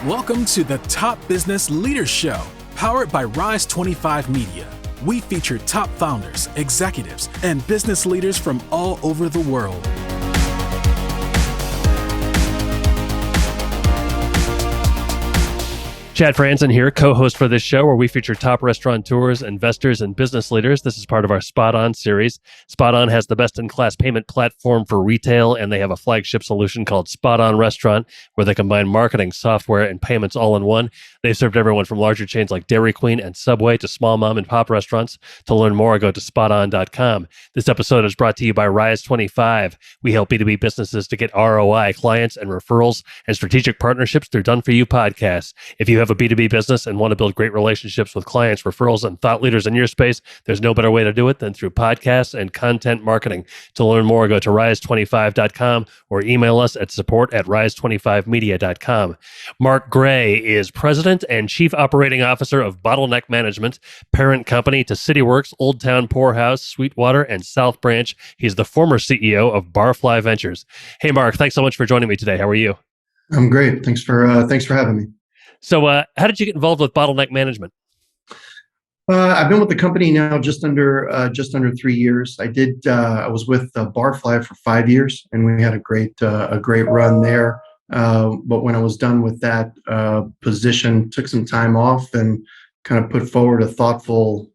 Welcome to the Top Business Leaders Show, powered by Rise 25 Media. We feature top founders, executives, and business leaders from all over the world. Chad Franzen here, co-host for this show where we feature top restaurateurs, investors, and business leaders. This is part of our SpotOn Series. SpotOn has the best-in-class payment platform for retail, and they have a flagship solution called SpotOn Restaurant, where they combine marketing, software, and payments all in one. They've served everyone from larger chains like Dairy Queen and Subway to small mom-and-pop restaurants. To learn more, go to SpotOn.com. This episode is brought to you by Rise 25. We help B2B businesses to get ROI, clients, and referrals, and strategic partnerships through Done-For-You podcasts. If you have a B2B business and want to build great relationships with clients, referrals, and thought leaders in your space, there's no better way to do it than through podcasts and content marketing. To learn more, go to rise25.com or email us at support@rise25media.com. Mark Gray is President and Chief Operating Officer of Bottleneck Management, parent company to CityWorks, Old Town Poorhouse, Sweetwater, and South Branch. He's the former CEO of Barfly Ventures. Hey, Mark, thanks so much for joining me today. How are you? I'm great. Thanks for having me. So how did you get involved with Bottleneck Management? I've been with the company now just under 3 years. I was with Barfly for 5 years, and we had a great run there. But when I was done with that position, took some time off and kind of put forward a thoughtful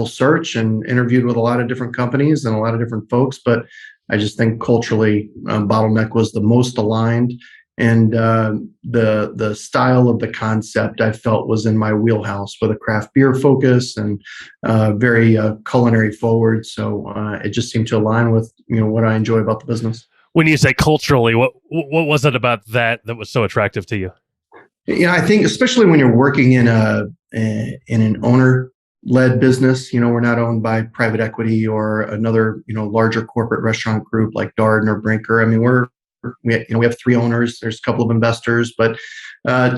search and interviewed with a lot of different companies and a lot of different folks. But I just think culturally, Bottleneck was the most aligned. And the style of the concept I felt was in my wheelhouse, with a craft beer focus and very culinary forward. So it just seemed to align with what I enjoy about the business. When you say culturally, what was it about that was so attractive to you? Yeah, I think especially when you're working in an owner-led business, we're not owned by private equity or another larger corporate restaurant group like Darden or Brinker. I mean, we have 3 owners. There's a couple of investors, but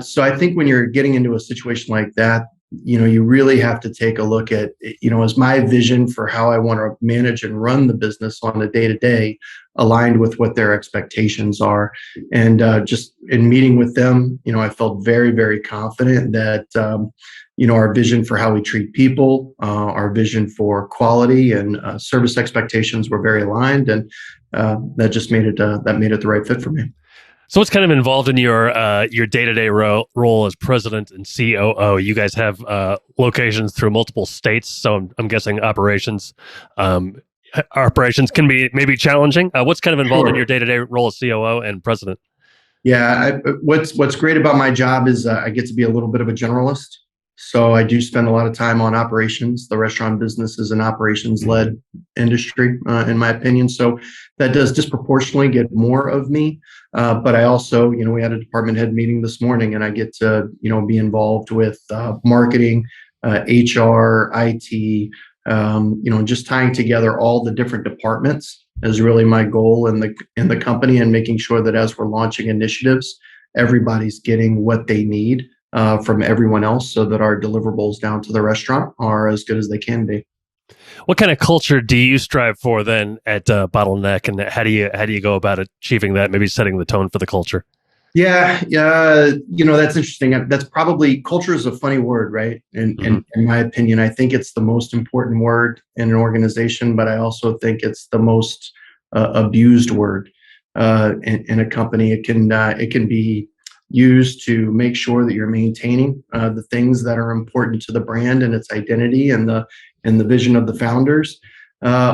so I think when you're getting into a situation like that, you really have to take a look at, is my vision for how I want to manage and run the business on a day-to-day aligned with what their expectations are. And just in meeting with them, I felt very, very confident that, our vision for how we treat people, our vision for quality and service expectations were very aligned. And that just made it the right fit for me. So what's kind of involved in your day-to-day role as president and COO? You guys have locations through multiple states, so I'm guessing operations can be maybe challenging. What's kind of involved in your day-to-day role as COO and president? Yeah, what's great about my job is I get to be a little bit of a generalist. So I do spend a lot of time on operations. The restaurant business is an operations-led industry, in my opinion. So that does disproportionately get more of me. But I also, we had a department head meeting this morning, and I get to, be involved with marketing, HR, IT, just tying together all the different departments is really my goal in the company, and making sure that as we're launching initiatives, everybody's getting what they need from everyone else, so that our deliverables down to the restaurant are as good as they can be. What kind of culture do you strive for then at Bottleneck, and how do you go about achieving that? Maybe setting the tone for the culture. Yeah, that's interesting. That's probably, culture is a funny word, right? And in my opinion, I think it's the most important word in an organization, but I also think it's the most abused word in a company. It can be used to make sure that you're maintaining the things that are important to the brand and its identity and the vision of the founders,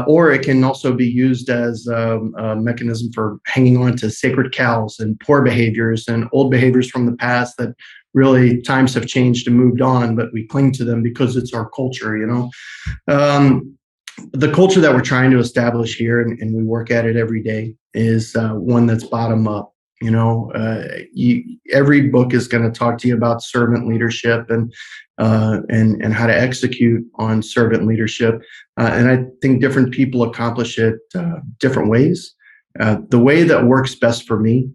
or it can also be used as a mechanism for hanging on to sacred cows and poor behaviors and old behaviors from the past that really times have changed and moved on, but we cling to them because it's our culture. The culture that we're trying to establish here, and we work at it every day, is one that's bottom up. Every book is going to talk to you about servant leadership and how to execute on servant leadership. And I think different people accomplish it different ways. The way that works best for me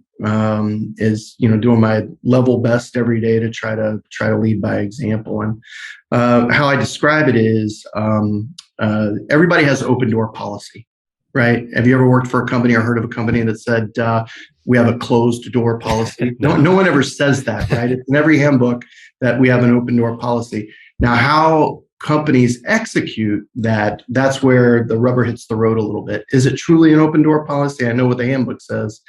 is, doing my level best every day to try to lead by example. And how I describe it is everybody has open door policy. right? Have you ever worked for a company or heard of a company that said, we have a closed door policy? No one ever says that, right? It's in every handbook that we have an open door policy. Now, how companies execute that, that's where the rubber hits the road a little bit. Is it truly an open door policy? I know what the handbook says.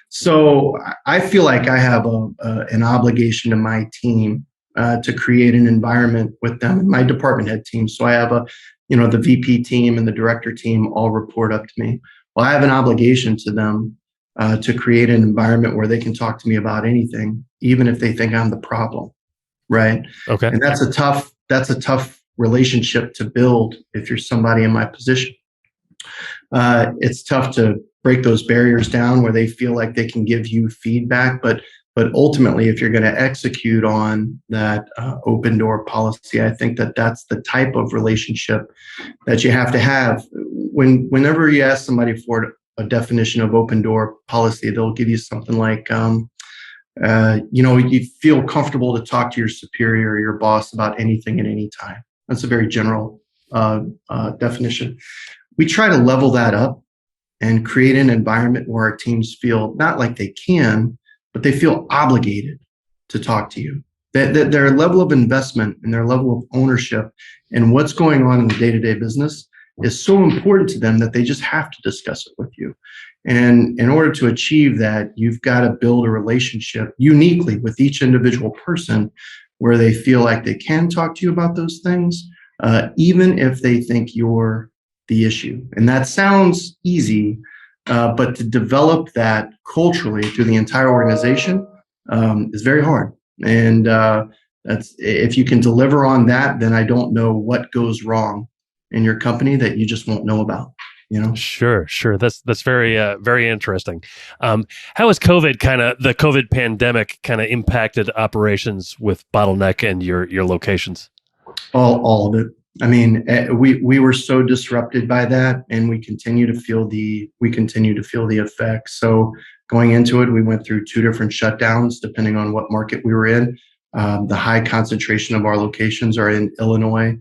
So I feel like I have an obligation to my team to create an environment with them and my department head team. So I have the VP team and the director team all report up to me. Well, I have an obligation to them to create an environment where they can talk to me about anything, even if they think I'm the problem, right? Okay. And that's a tough relationship to build if you're somebody in my position. It's tough to break those barriers down where they feel like they can give you feedback, but ultimately, if you're going to execute on that open door policy, I think that's the type of relationship that you have to have. Whenever you ask somebody for a definition of open door policy, they'll give you something like, you feel comfortable to talk to your superior or your boss about anything at any time. That's a very general definition. We try to level that up and create an environment where our teams feel not like they can, but they feel obligated to talk to you. That their level of investment and their level of ownership and what's going on in the day-to-day business is so important to them that they just have to discuss it with you. And in order to achieve that, you've got to build a relationship uniquely with each individual person where they feel like they can talk to you about those things, even if they think you're the issue. And that sounds easy, but to develop that culturally through the entire organization is very hard. And that's if you can deliver on that, then I don't know what goes wrong in your company that you just won't know about. Sure. That's very very interesting. How has the COVID pandemic kind of impacted operations with Bottleneck and your locations? All of it. I mean, we were so disrupted by that, and we continue to feel the effects. So going into it, we went through 2 different shutdowns depending on what market we were in. The high concentration of our locations are in Illinois.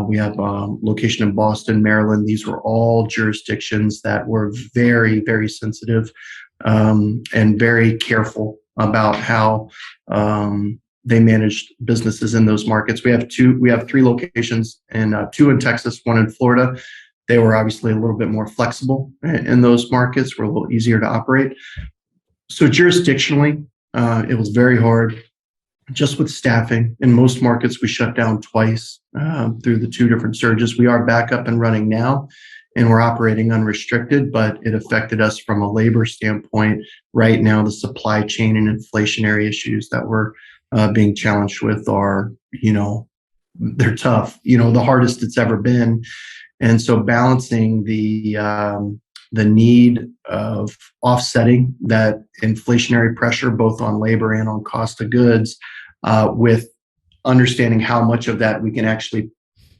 We have a location in Boston, Maryland. These were all jurisdictions that were very, very sensitive and very careful about how they managed businesses in those markets. We have 3 locations, and 2 in Texas, 1 in Florida. They were obviously a little bit more flexible in those markets, were a little easier to operate. So jurisdictionally, it was very hard. Just with staffing, in most markets, we shut down twice through the 2 different surges. We are back up and running now, and we're operating unrestricted, but it affected us from a labor standpoint. Right now, the supply chain and inflationary issues that we're being challenged with are, they're tough, the hardest it's ever been. And so balancing the need of offsetting that inflationary pressure, both on labor and on cost of goods, with understanding how much of that we can actually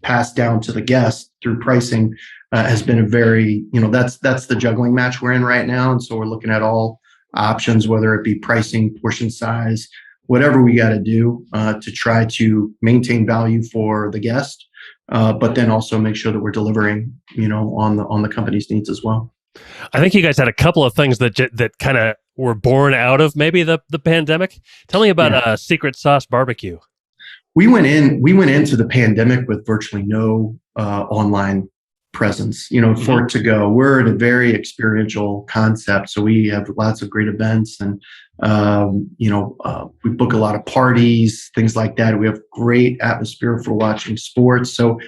pass down to the guest through pricing has been a very, that's the juggling match we're in right now. And so we're looking at all options, whether it be pricing, portion size, whatever we got to do to try to maintain value for the guest, but then also make sure that we're delivering, on the company's needs as well. I think you guys had a couple of things that kind of were born out of maybe the pandemic. Tell me about Secret Sauce Barbecue. We went into the pandemic with virtually no online presence, for it to go. We're at a very experiential concept. So we have lots of great events and, we book a lot of parties, things like that. We have great atmosphere for watching sports. So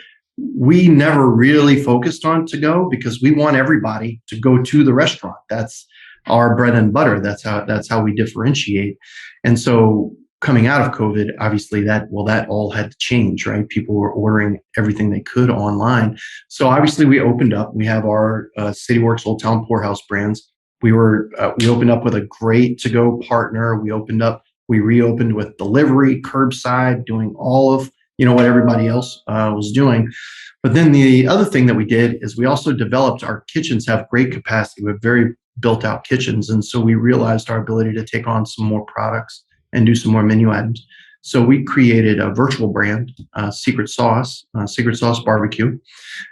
we never really focused on to go because we want everybody to go to the restaurant. That's our bread and butter. That's how we differentiate. And so coming out of COVID, obviously that all had to change, right? People were ordering everything they could online. So obviously we opened up. We have our CityWorks Old Town Poorhouse brands. We opened up with a great to-go partner. We reopened with delivery, curbside, doing all of what everybody else was doing. But then the other thing that we did is we also developed our kitchens have great capacity. We have very built out kitchens. And so we realized our ability to take on some more products and do some more menu items. So we created a virtual brand, Secret Sauce Barbecue,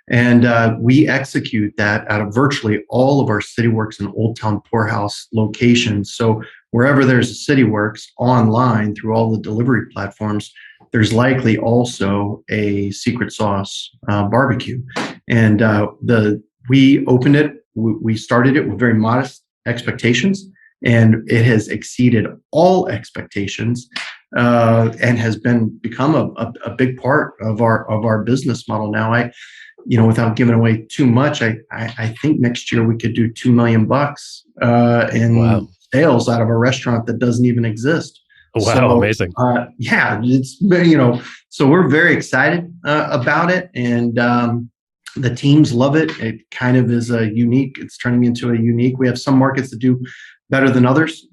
and we execute that out of virtually all of our CityWorks and Old Town Poorhouse locations. So wherever there's a CityWorks online through all the delivery platforms, there's likely also a Secret Sauce Barbecue. And we opened it, we started it with very modest expectations, and it has exceeded all expectations, and has become a big part of our business model now. Without giving away too much, I think next year we could do $2 million in sales out of a restaurant that doesn't even exist. Wow, so, amazing. Yeah, it's so we're very excited about it, and the teams love it. It kind of is it's turning into a unique. We have some markets that do better than others,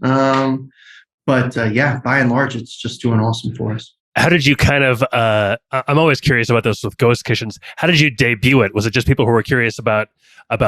but by and large, it's just doing awesome for us. How did you kind of, I'm always curious about this with ghost kitchens. How did you debut it? Was it just people who were curious about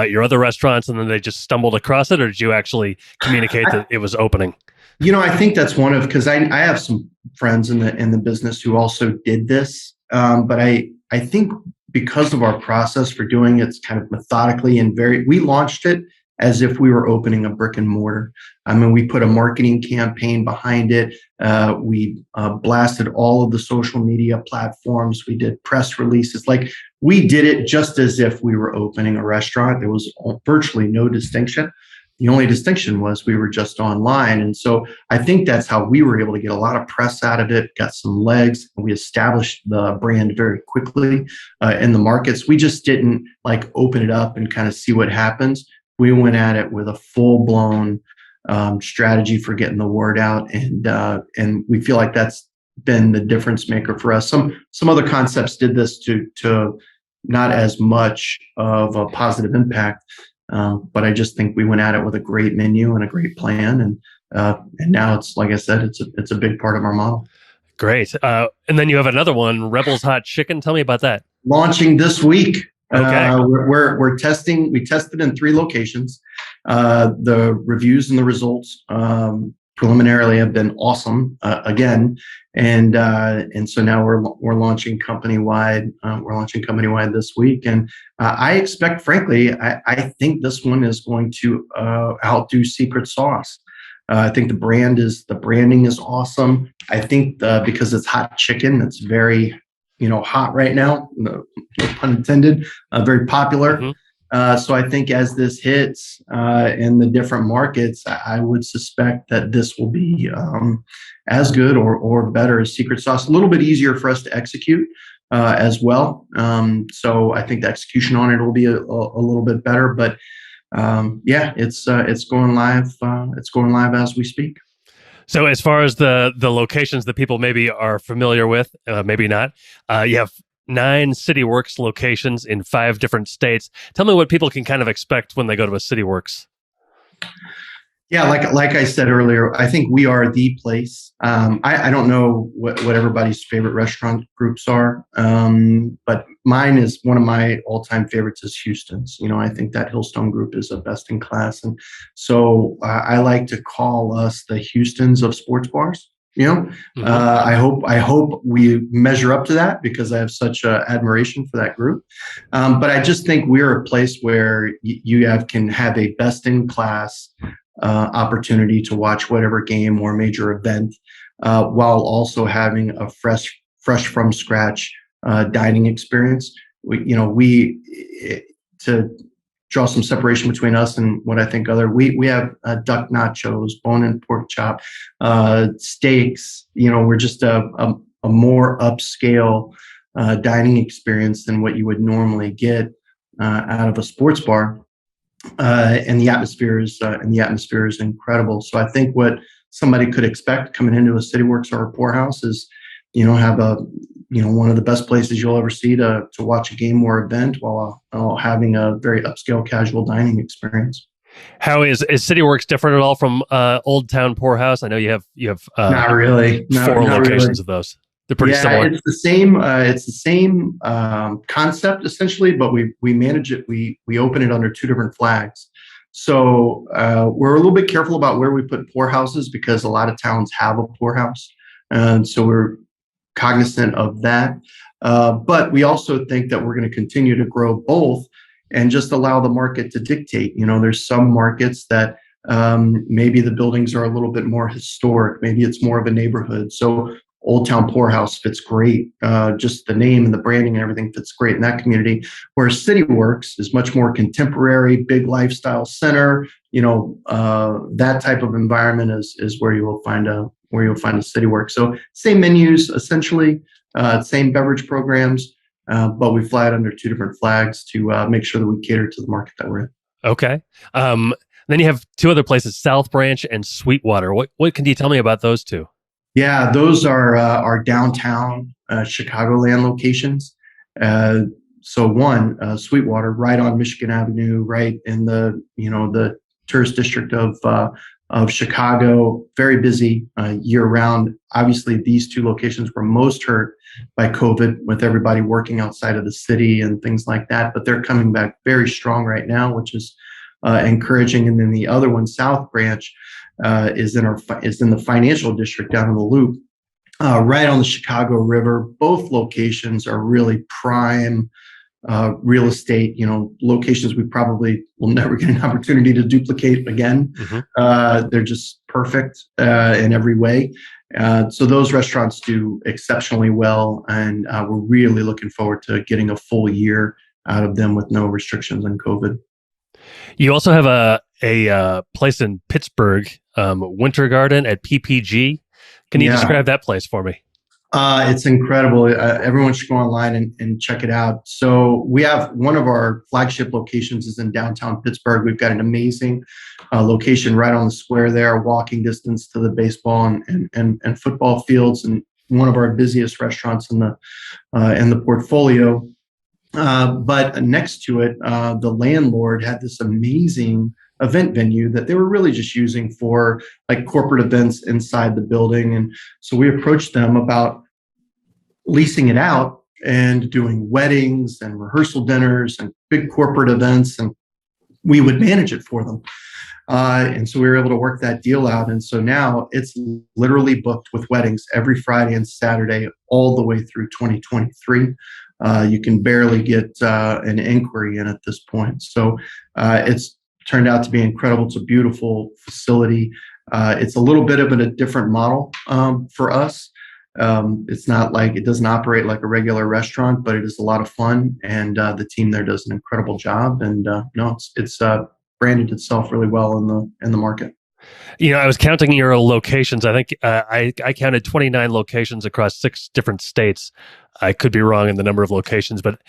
your other restaurants and then they just stumbled across it, or did you actually communicate that it was opening? I think that's because I have some friends in the business who also did this. But I think because of our process for doing it kind of methodically and we launched it as if we were opening a brick and mortar. I mean, we put a marketing campaign behind it. We blasted all of the social media platforms. We did press releases. Like, we did it just as if we were opening a restaurant. There was virtually no distinction. The only distinction was we were just online. And so I think that's how we were able to get a lot of press out of it, got some legs, and we established the brand very quickly in the markets. We just didn't open it up and kind of see what happens. We went at it with a full-blown strategy for getting the word out, and we feel like that's been the difference maker for us. Some other concepts did this to not as much of a positive impact, but I just think we went at it with a great menu and a great plan, and now it's, like I said, it's a big part of our model. Great, and then you have another one, Rebel's Hot Chicken. Tell me about that. Launching this week. Okay. We're testing. We tested in 3 locations. The reviews and the results preliminarily have been awesome again, and so now we're launching company wide. We're launching company wide this week, and I expect, frankly, I think this one is going to outdo Secret Sauce. I think the branding is awesome. I think because it's hot chicken, it's very hot right now, no pun intended, very popular. Mm-hmm. So I think as this hits in the different markets, I would suspect that this will be as good or better as Secret Sauce. A little bit easier for us to execute as well. So I think the execution on it will be a little bit better. But it's going live. It's going live as we speak. So as far as the locations that people maybe are familiar with, maybe not, you have 9 CityWorks locations in 5 different states. Tell me what people can kind of expect when they go to a CityWorks. Yeah, like I said earlier, I think we are the place. I don't know what everybody's favorite restaurant groups are, but mine is one of my all-time favorites is Houston's. I think that Hillstone group is a best in class, and so I like to call us the Houston's of sports bars. Mm-hmm. I hope we measure up to that because I have such admiration for that group. But I just think we're a place where you can have a best in class opportunity to watch whatever game or major event, while also having a fresh from scratch dining experience. To draw some separation between us and what I think we have duck nachos, bone-in pork chop, steaks. We're just a more upscale dining experience than what you would normally get out of a sports bar. And the atmosphere is incredible. So I think what somebody could expect coming into a CityWorks or a Poorhouse is, have one of the best places you'll ever see to watch a game or event while having a very upscale casual dining experience. How is CityWorks different at all from Old Town Poorhouse? I know you have not really 4 locations of those. They're pretty similar. It's the same concept essentially, but we manage it. We open it under 2 different flags. So we're a little bit careful about where we put poorhouses because a lot of towns have a poorhouse. And so we're cognizant of that. But we also think that we're going to continue to grow both and just allow the market to dictate. There's some markets that maybe the buildings are a little bit more historic. Maybe it's more of a neighborhood. So Old Town Poorhouse fits great. Just the name and the branding and everything fits great in that community. Whereas City Works is much more contemporary, big lifestyle center. That type of environment is where you'll find a City Works. So same menus essentially, same beverage programs, but we fly it under two different flags to make sure that we cater to the market that we're in. Okay. Then you have two other places, South Branch and Sweetwater. What can you tell me about those two? Yeah, those are our downtown Chicagoland locations. So one, Sweetwater, right on Michigan Avenue, right in the tourist district of Chicago. Very busy year round. Obviously, these two locations were most hurt by COVID, with everybody working outside of the city and things like that. But they're coming back very strong right now, which is encouraging. And then the other one, South Branch, is in the financial district down in the Loop, right on the Chicago River. Both locations are really prime real estate, locations we probably will never get an opportunity to duplicate again. They're just perfect in every way. So those restaurants do exceptionally well, and we're really looking forward to getting a full year out of them with no restrictions on COVID. You also have a place in Pittsburgh, Winter Garden at PPG. Can you describe that place for me? It's incredible. Everyone should go online and check it out. So we have one of our flagship locations is in downtown Pittsburgh. We've got an amazing location right on the square there, walking distance to the baseball and football fields, and one of our busiest restaurants in the portfolio. But next to it, the landlord had this amazing event venue that they were really just using for like corporate events inside the building. And so we approached them about leasing it out and doing weddings and rehearsal dinners and big corporate events, and we would manage it for them. And so we were able to work that deal out. And so now it's literally booked with weddings every Friday and Saturday all the way through 2023. You can barely get an inquiry in at this point. So it's turned out to be incredible. It's a beautiful facility. It's a little bit of a different model for us. It's not like, it doesn't operate like a regular restaurant, but it is a lot of fun. And the team there does an incredible job. And it's branded itself really well in the market. I was counting your locations. I think I counted 29 locations across 6 different states. I could be wrong in the number of locations, but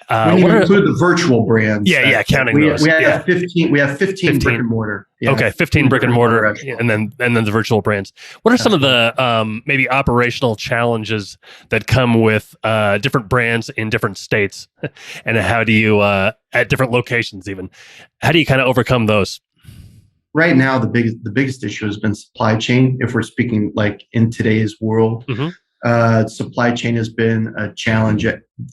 when you include the virtual brands, counting those. We have 15. We have 15 brick and mortar. Yeah, okay, 15 brick and mortar, and then the virtual brands. What are some of the maybe operational challenges that come with different brands in different states, and how do you at different locations even? How do you kind of overcome those? Right now, the biggest issue has been supply chain. If we're speaking like in today's world, supply chain has been a challenge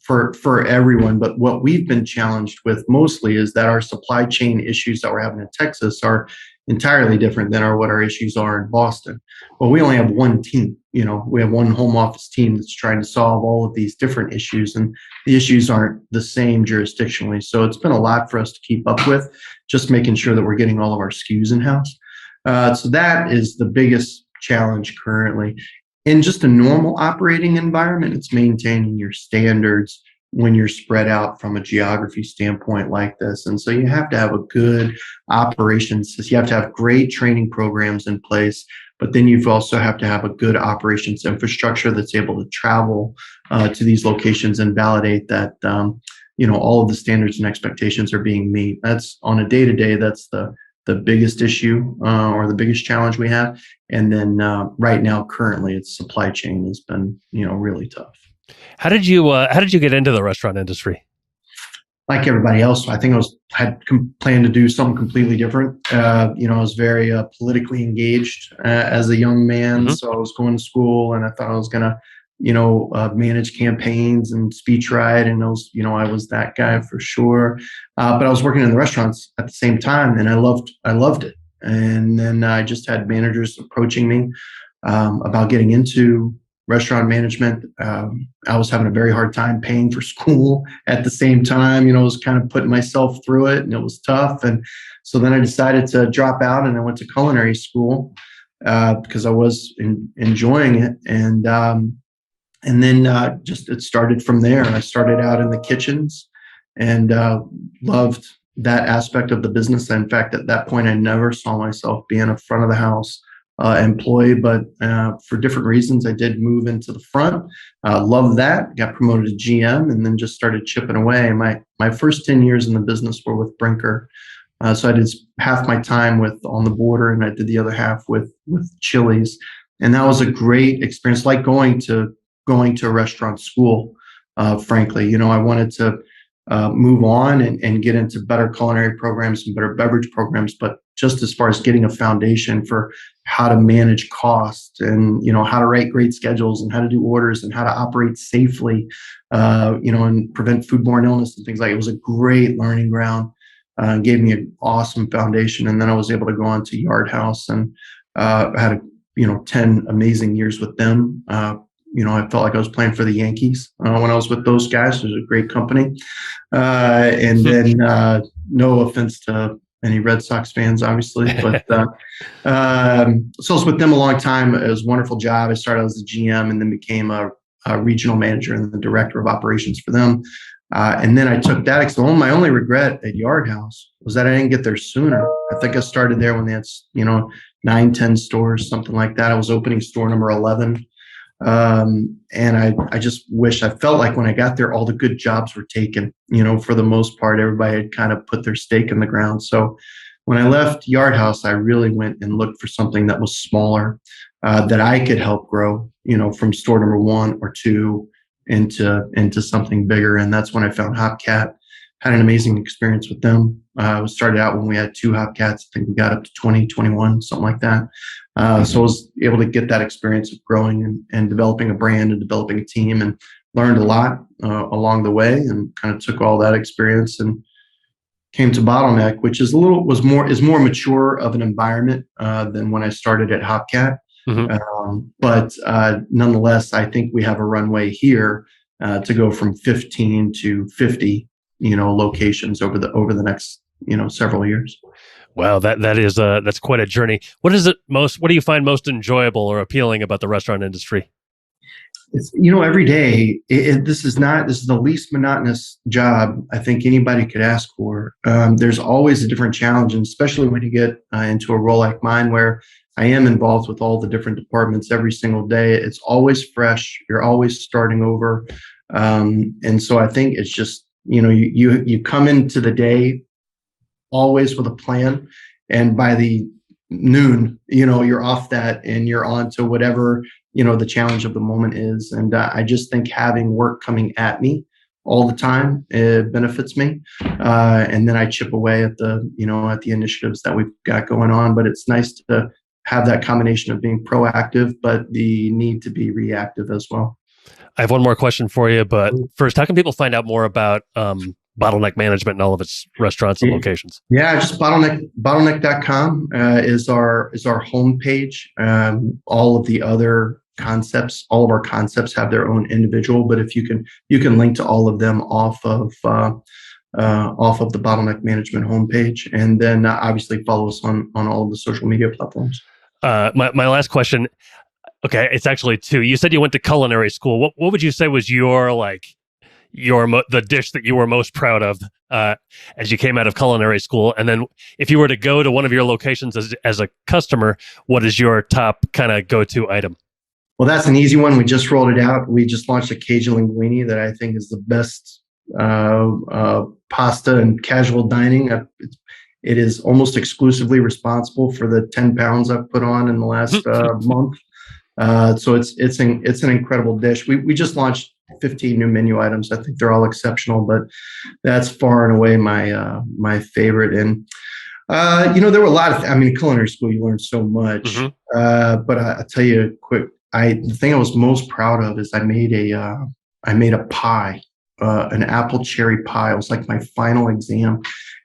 for everyone. But what we've been challenged with mostly is that our supply chain issues that we're having in Texas are entirely different than what our issues are in Boston. Well, we only have one team. We have one home office team that's trying to solve all of these different issues, and the issues aren't the same jurisdictionally. So it's been a lot for us to keep up with, just making sure that we're getting all of our SKUs in-house. So that is the biggest challenge currently. In just a normal operating environment, it's maintaining your standards when you're spread out from a geography standpoint like this. And so you have to have a good operations. You have to have great training programs in place, but then you also have to have a good operations infrastructure that's able to travel to these locations and validate that all of the standards and expectations are being met. That's on a day-to-day, that's the biggest issue or the biggest challenge we have. And then right now, currently, it's supply chain has been, really tough. How did you get into the restaurant industry? Like everybody else, I think I had planned to do something completely different. I was very politically engaged as a young man. So I was going to school and I thought I was going to, manage campaigns and speechwrite. And I was that guy for sure. But I was working in the restaurants at the same time, and I loved it. And then I just had managers approaching me about getting into restaurant management. I was having a very hard time paying for school at the same time. I was kind of putting myself through it, and it was tough. And so then I decided to drop out, and I went to culinary school because I was enjoying it. And then just it started from there. I started out in the kitchens and loved that aspect of the business. In fact, at that point, I never saw myself being a front of the house employee, but for different reasons, I did move into the front. Loved that. Got promoted to GM, and then just started chipping away. My first 10 years in the business were with Brinker. So I did half my time with On the Border, and I did the other half with Chili's. And that was a great experience, like going to a restaurant school. Frankly, I wanted to move on and get into better culinary programs and better beverage programs, but just as far as getting a foundation for how to manage costs and how to write great schedules and how to do orders and how to operate safely, and prevent foodborne illness and things like it was a great learning ground. Gave me an awesome foundation, and then I was able to go on to Yard House and had 10 amazing years with them. I felt like I was playing for the Yankees when I was with those guys. It was a great company. And then no offense to any Red Sox fans, obviously, but so I was with them a long time. It was a wonderful job. I started as a GM and then became a regional manager and the director of operations for them. And then I took that. So my only regret at Yard House was that I didn't get there sooner. I think I started there when they had 9, 10 stores, something like that. I was opening store number 11. And I just wish, I felt like when I got there, all the good jobs were taken. For the most part, everybody had kind of put their stake in the ground. So when I left Yard House, I really went and looked for something that was smaller, that I could help grow, from store number 1 or 2 into something bigger. And that's when I found Hopcat. Had an amazing experience with them. We started out when we had 2 Hopcats. I think we got up to 20, 21, something like that. So I was able to get that experience of growing and developing a brand and developing a team, and learned a lot along the way, and kind of took all that experience and came to Bottleneck, which is more mature of an environment than when I started at Hopcat. Mm-hmm. But nonetheless, I think we have a runway here to go from 15 to 50, locations over the next, several years. Wow, that's quite a journey. What do you find most enjoyable or appealing about the restaurant industry? It's, every day, this is the least monotonous job I think anybody could ask for. There's always a different challenge, and especially when you get into a role like mine where I am involved with all the different departments every single day. It's always fresh. You're always starting over. And so I think it's just, you come into the day always with a plan, and by the noon, you're off that and you're on to whatever, the challenge of the moment is. And I just think having work coming at me all the time, it benefits me. And then I chip away at the initiatives that we've got going on. But it's nice to have that combination of being proactive, but the need to be reactive as well. I have one more question for you, but first, how can people find out more about Bottleneck Management and all of its restaurants and locations? Yeah, just bottleneck.com is our homepage. All of the other concepts, all of our concepts have their own individual, but if you can link to all of them off of the Bottleneck Management homepage, and then obviously follow us on all of the social media platforms. My last question. Okay, it's actually 2. You said you went to culinary school. What would you say was the dish that you were most proud of as you came out of culinary school? And then if you were to go to one of your locations as a customer, what is your top kind of go-to item? Well, that's an easy one. We just rolled it out. We just launched a Cajun linguine that I think is the best pasta in casual dining. It is almost exclusively responsible for the 10 pounds I've put on in the last month. So it's an incredible dish. We just launched 15 new menu items. I think they're all exceptional, but that's far and away my favorite. And there were a lot of. Culinary school, you learn so much. Mm-hmm. But I'll tell you quick. The thing I was most proud of is I made a pie, an apple cherry pie. It was like my final exam,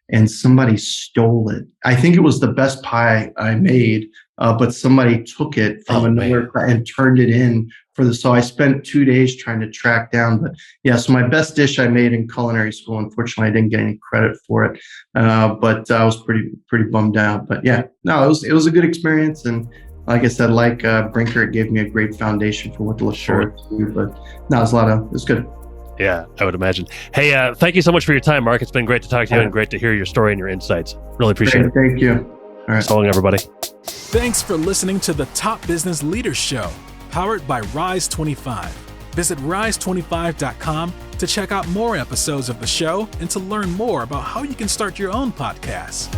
and somebody stole it. I think it was the best pie I made, but somebody took it from another and turned it in for the. So I spent 2 days trying to track down. But yeah, so my best dish I made in culinary school. Unfortunately, I didn't get any credit for it, but I was pretty bummed out. But yeah, no, it was a good experience, and like I said, like Brinker, it gave me a great foundation for what to look forward to. But no, it was good. Yeah, I would imagine. Hey, thank you so much for your time, Mark. It's been great to talk to you and great to hear your story and your insights. Really appreciate it. Thank you. All right. So long, everybody. Thanks for listening to the Top Business Leaders Show, powered by Rise 25. Visit rise25.com to check out more episodes of the show and to learn more about how you can start your own podcast.